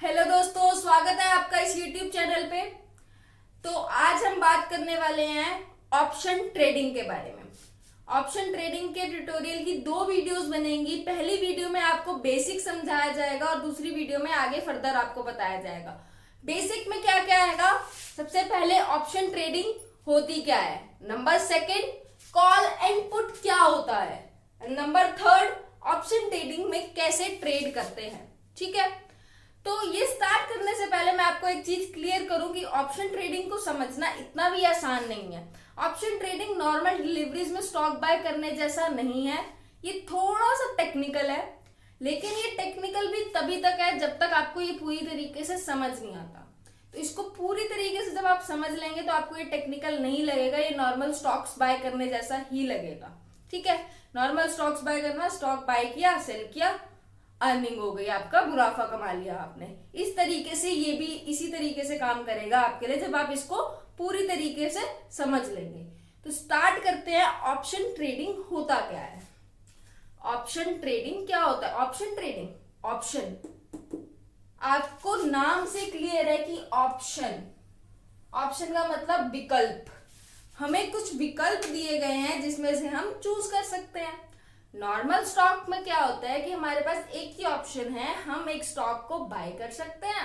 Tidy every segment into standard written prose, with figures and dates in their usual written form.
Hello दोस्तों, स्वागत है आपका इस YouTube चैनल पे। तो आज हम बात करने वाले हैं ऑप्शन ट्रेडिंग के बारे में। ऑप्शन ट्रेडिंग के ट्यूटोरियल की दो वीडियोस बनेंगी। पहली वीडियो में आपको बेसिक समझाया जाएगा और दूसरी वीडियो में आगे फर्दर आपको बताया जाएगा। बेसिक में क्या क्या आएगा? सबसे पहले ऑप्शन ट्रेडिंग होती क्या है, number second call and put क्या होता है, नंबर थर्ड ऑप्शन ट्रेडिंग में कैसे ट्रेड करते हैं। ठीक है, तो ये स्टार्ट करने से पहले मैं आपको एक चीज क्लियर करूं कि ऑप्शन ट्रेडिंग को समझना इतना भी आसान नहीं है। ऑप्शन ट्रेडिंग नॉर्मल डिलीवरीज में स्टॉक बाय करने जैसा नहीं है, ये थोड़ा सा टेक्निकल है। लेकिन ये टेक्निकल भी तभी तक है जब तक आपको ये पूरी तरीके से समझ नहीं आता। तो इसको पूरी तरीके से जब आप समझ लेंगे तो आपको ये टेक्निकल नहीं लगेगा, ये नॉर्मल स्टॉक्स बाय करने जैसा ही लगेगा। ठीक है, नॉर्मल स्टॉक्स बाय करना, स्टॉक बाय किया, सेल किया, अर्निंग हो गई, आपका मुनाफा कमा लिया आपने। इस तरीके से ये भी इसी तरीके से काम करेगा आपके लिए जब आप इसको पूरी तरीके से समझ लेंगे। तो स्टार्ट करते हैं, ऑप्शन ट्रेडिंग होता क्या है। ऑप्शन ट्रेडिंग क्या होता है? ऑप्शन ट्रेडिंग, ऑप्शन आपको नाम से क्लियर है कि ऑप्शन, ऑप्शन का मतलब विकल्प। हमें कुछ विकल्प दिए गए हैं जिसमें से हम चूज कर सकते हैं। नॉर्मल स्टॉक में क्या होता है कि हमारे पास एक ही ऑप्शन है, हम एक स्टॉक को बाय कर सकते हैं,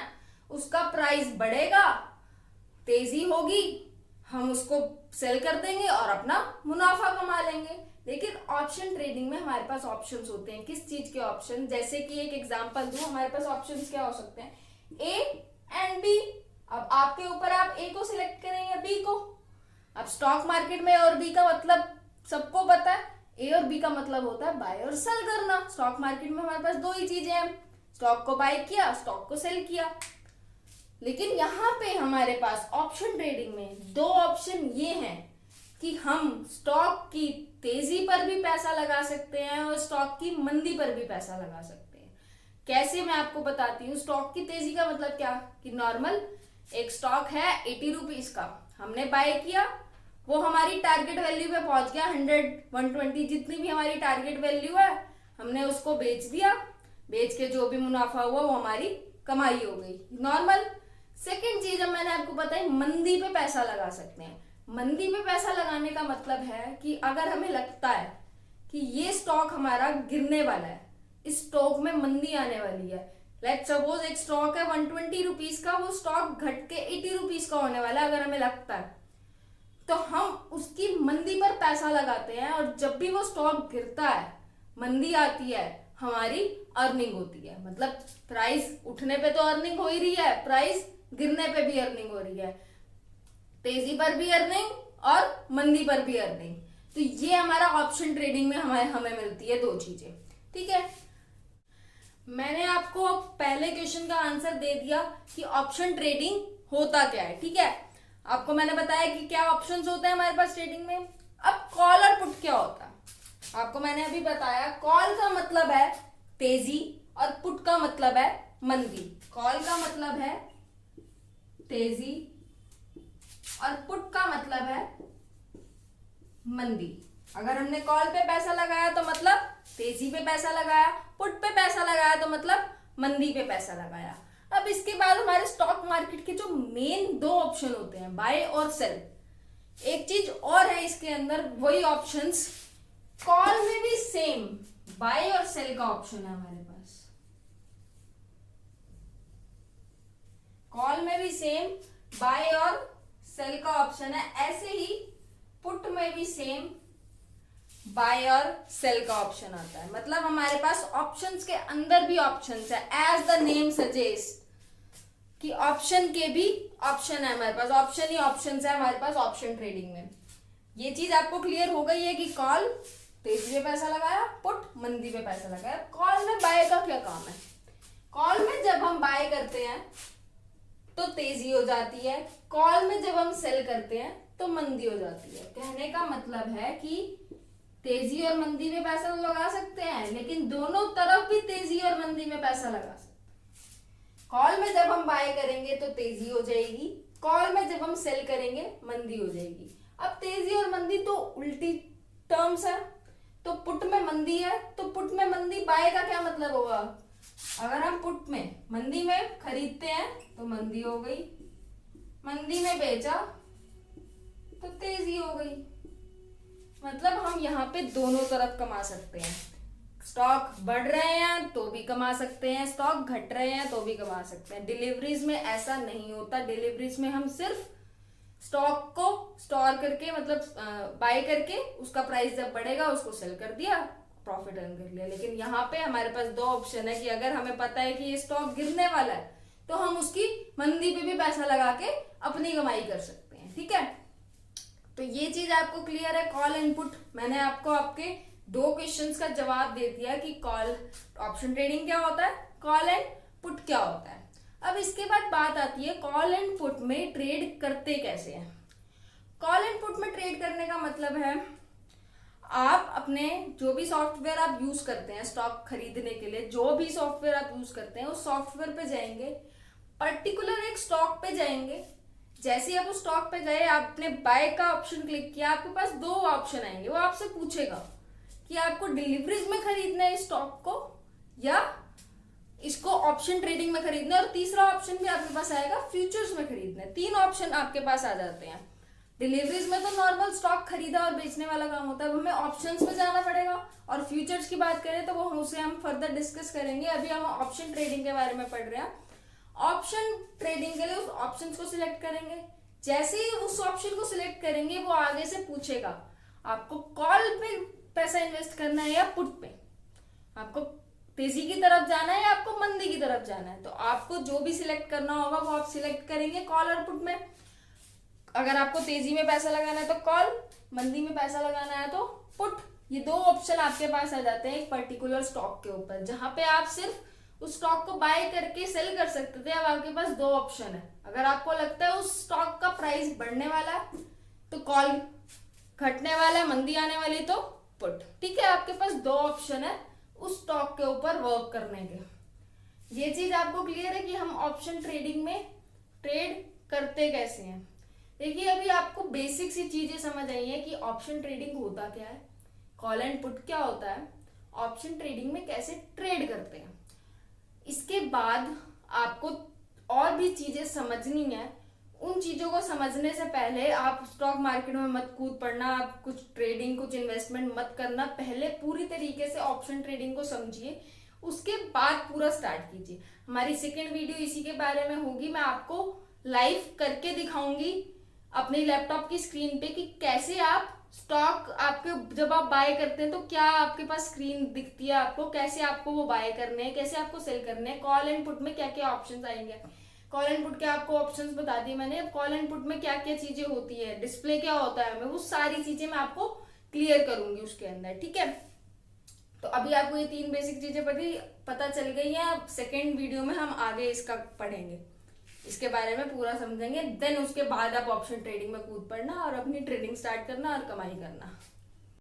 उसका प्राइस बढ़ेगा, तेजी होगी, हम उसको सेल कर देंगे और अपना मुनाफा कमा लेंगे। लेकिन ऑप्शन ट्रेडिंग में हमारे पास ऑप्शंस होते हैं। किस चीज के ऑप्शन? जैसे कि एक एग्जांपल दूं, हमारे पास ऑप्शंस क्या हो सकते हैं? A and B. अब आपके ऊपर, आप ए को सिलेक्ट करें या बी को। अब स्टॉक मार्केट में ए और बी का मतलब सबको पता है। ए और बी का मतलब होता है बाय और सेल करना। स्टॉक मार्केट में हमारे पास दो ही चीजें हैं, स्टॉक को बाय किया, स्टॉक को सेल किया। लेकिन यहाँ पे हमारे पास ऑप्शन ट्रेडिंग में दो ऑप्शन ये हैं कि हम स्टॉक की तेजी पर भी पैसा लगा सकते हैं और स्टॉक की मंदी पर भी पैसा लगा सकते हैं। कैसे, मैं आपको बताती हूँ। स्टॉक की तेजी का मतलब क्या कि नॉर्मल एक स्टॉक है 80 रुपीज का, हमने बाय किया, वो हमारी टारगेट वैल्यू पे पहुंच गया 100, 120, जितनी भी हमारी टारगेट वैल्यू है हमने उसको बेच दिया। बेच के जो भी मुनाफा हुआ वो हमारी कमाई हो गई, नॉर्मल। सेकंड चीज अब मैंने आपको बताई, मंदी पे पैसा लगा सकते हैं। मंदी पे पैसा लगाने का मतलब है कि अगर हमें लगता है कि ये स्टॉक हमारा गिरने वाला है, इस स्टॉक में मंदी आने वाली है, लेट्स सपोज एक स्टॉक है 120 रुपीज का, वो स्टॉक घट के 80 रुपीज का होने वाला है, अगर हमें लगता है तो हम उसकी मंदी पर पैसा लगाते हैं। और जब भी वो स्टॉक गिरता है, मंदी आती है, हमारी अर्निंग होती है। मतलब प्राइस उठने पे तो अर्निंग हो ही रही है, प्राइस गिरने पे भी अर्निंग हो रही है, तेजी पर भी अर्निंग और मंदी पर भी अर्निंग। तो ये हमारा ऑप्शन ट्रेडिंग में हमें मिलती है दो चीजें। ठीक है, मैंने आपको पहले क्वेश्चन का आंसर दे दिया कि ऑप्शन ट्रेडिंग होता क्या है। ठीक है, आपको मैंने बताया कि क्या ऑप्शंस होते हैं हमारे पास ट्रेडिंग में। अब कॉल और पुट क्या होता है, आपको मैंने अभी बताया। कॉल का मतलब है तेजी और पुट का मतलब है मंदी। कॉल का मतलब है तेजी और पुट का मतलब है मंदी। अगर हमने कॉल पे पैसा लगाया तो मतलब तेजी पे पैसा लगाया, पुट पे पैसा लगाया तो मतलब मंदी पे पैसा लगाया। अब इसके बाद हमारे स्टॉक मार्केट के जो मेन दो ऑप्शन होते हैं, बाय और सेल। एक चीज और है इसके अंदर, वही ऑप्शंस कॉल में भी सेम बाय और सेल का ऑप्शन है हमारे पास। कॉल में भी सेम बाय और सेल का ऑप्शन है, ऐसे ही पुट में भी सेम बाय और सेल का ऑप्शन आता है। मतलब हमारे पास ऑप्शंस के अंदर भी ऑप्शंस है, एज द नेम सजेस्ट कि ऑप्शन के भी ऑप्शन है हमारे पास। ऑप्शन ही ऑप्शंस है हमारे पास ऑप्शन ट्रेडिंग में। ये चीज आपको क्लियर हो गई है कि कॉल तेजी पे पैसा लगाया, पुट मंदी पे पैसा लगाया। कॉल में बाय का क्या काम है? कॉल में जब हम बाय करते हैं तो तेजी हो जाती है, कॉल में जब हम सेल करते हैं तो मंदी हो जाती है। कहने का मतलब है कि तेजी और मंदी में पैसा लगा सकते हैं, लेकिन दोनों तरफ भी तेजी और मंदी में पैसा लगा सकते हैं। कॉल में जब हम बाय करेंगे तो तेजी हो जाएगी, कॉल में जब हम सेल करेंगे मंदी हो जाएगी। अब तेजी और मंदी तो उल्टी टर्म्स है, तो पुट में मंदी है तो पुट में मंदी, बाय का क्या मतलब होगा? अगर हम पुट में मंदी में खरीदते हैं तो मंदी हो गई, मंदी में बेचा तो तेजी हो गई। मतलब हम यहाँ पे दोनों तरफ कमा सकते हैं। स्टॉक बढ़ रहे हैं तो भी कमा सकते हैं, स्टॉक घट रहे हैं तो भी कमा सकते हैं। डिलीवरीज में ऐसा नहीं होता। डिलीवरीज में हम सिर्फ स्टॉक को स्टोर करके मतलब बाय करके उसका प्राइस जब बढ़ेगा उसको सेल कर दिया, प्रॉफिट अर्न कर लिया। लेकिन यहाँ पे हमारे पास दो ऑप्शन है कि अगर हमें पता है कि ये स्टॉक गिरने वाला है तो हम उसकी मंदी पे भी पैसा लगा के अपनी कमाई कर सकते हैं। ठीक है, तो ये चीज आपको क्लियर है। कॉल एंड पुट मैंने आपको आपके दो क्वेश्चंस का जवाब दे दिया कि कॉल ऑप्शन ट्रेडिंग क्या होता है, कॉल एंड पुट क्या होता है। अब इसके बाद बात आती है कॉल एंड पुट में ट्रेड करते कैसे हैं। कॉल एंड पुट में ट्रेड करने का मतलब है आप अपने जो भी सॉफ्टवेयर आप यूज करते हैं स्टॉक खरीदने के लिए, जो भी सॉफ्टवेयर आप यूज करते हैं उस सॉफ्टवेयर पे जाएंगे, पर्टिकुलर एक स्टॉक पे जाएंगे। जैसे ही आप उस स्टॉक पे गए, आपने बाय का ऑप्शन क्लिक किया, आपके पास दो ऑप्शन आएंगे। वो आपसे पूछेगा कि आपको डिलीवरीज में खरीदना है इस स्टॉक को या इसको ऑप्शन ट्रेडिंग में खरीदना है, और तीसरा ऑप्शन भी आपके पास आएगा फ्यूचर्स में खरीदना है। तीन ऑप्शन आपके पास आ जाते हैं। डिलीवरीज में तो नॉर्मल स्टॉक खरीदा और बेचने वाला काम होता है, अब हमें ऑप्शंस में जाना पड़ेगा। और फ्यूचर्स की बात करें तो वो उसे हम फर्दर डिस्कस करेंगे। अभी हम ऑप्शन ट्रेडिंग के बारे में पढ़ रहे हैं। ऑप्शन ट्रेडिंग के लिए उस ऑप्शंस को सिलेक्ट करेंगे। जैसे ही उस ऑप्शन को सिलेक्ट करेंगे वो आगे से पूछेगा आपको कॉल पे पैसा इन्वेस्ट करना है या पुट पे, आपको तेजी की तरफ जाना है या आपको मंदी की तरफ जाना है। तो आपको जो भी सिलेक्ट करना होगा वो आप सिलेक्ट करेंगे कॉल और पुट में। अगर आपको तेजी में पैसा लगाना है तो कॉल, मंदी में पैसा लगाना है तो पुट। ये दो ऑप्शन आपके पास आ जाते हैं एक पर्टिकुलर स्टॉक के ऊपर, जहां पे आप सिर्फ उस स्टॉक को बाय करके सेल कर सकते थे। अब आपके पास दो ऑप्शन है। अगर आपको लगता है उस स्टॉक का प्राइस बढ़ने वाला है तो कॉल, घटने वाला है मंदी आने वाली तो पुट। ठीक है, आपके पास दो ऑप्शन है उस स्टॉक के ऊपर वर्क करने के। ये चीज आपको क्लियर है कि हम ऑप्शन ट्रेडिंग में ट्रेड करते कैसे हैं। देखिए, अभी आपको बेसिक सी चीजें समझ आई है कि ऑप्शन ट्रेडिंग होता क्या है, कॉल एंड पुट क्या होता है, ऑप्शन ट्रेडिंग में कैसे ट्रेड करते हैं। इसके बाद आपको और भी चीजें समझनी है। उन चीजों को समझने से पहले आप स्टॉक मार्केट में मत कूद पड़ना, आप कुछ ट्रेडिंग कुछ इन्वेस्टमेंट मत करना। पहले पूरी तरीके से ऑप्शन ट्रेडिंग को समझिए, उसके बाद पूरा स्टार्ट कीजिए। हमारी सेकेंड वीडियो इसी के बारे में होगी। मैं आपको लाइव करके दिखाऊंगी अपने लैपटॉप की स्क्रीन पे कि कैसे आप स्टॉक आपके जब आप बाय करते हैं तो क्या आपके पास स्क्रीन दिखती है आपको, कैसे आपको वो बाय करने हैं, कैसे आपको सेल करने हैं, कॉल एंड पुट में क्या क्या ऑप्शंस आएंगे। कॉल एंड पुट के आपको ऑप्शंस बता दिए मैंने। अब कॉल एंड पुट में क्या क्या चीजें होती है, डिस्प्ले क्या होता है, मैं वो सारी चीजें मैं आपको क्लियर करूंगी उसके अंदर। ठीक है, तो अभी आपको ये तीन बेसिक चीजें पता चल गई हैं। अब सेकेंड वीडियो में हम आगे इसका पढ़ेंगे, इसके बारे में पूरा समझेंगे। देन उसके बाद आप ऑप्शन ट्रेडिंग में कूद पड़ना और अपनी ट्रेडिंग स्टार्ट करना और कमाई करना।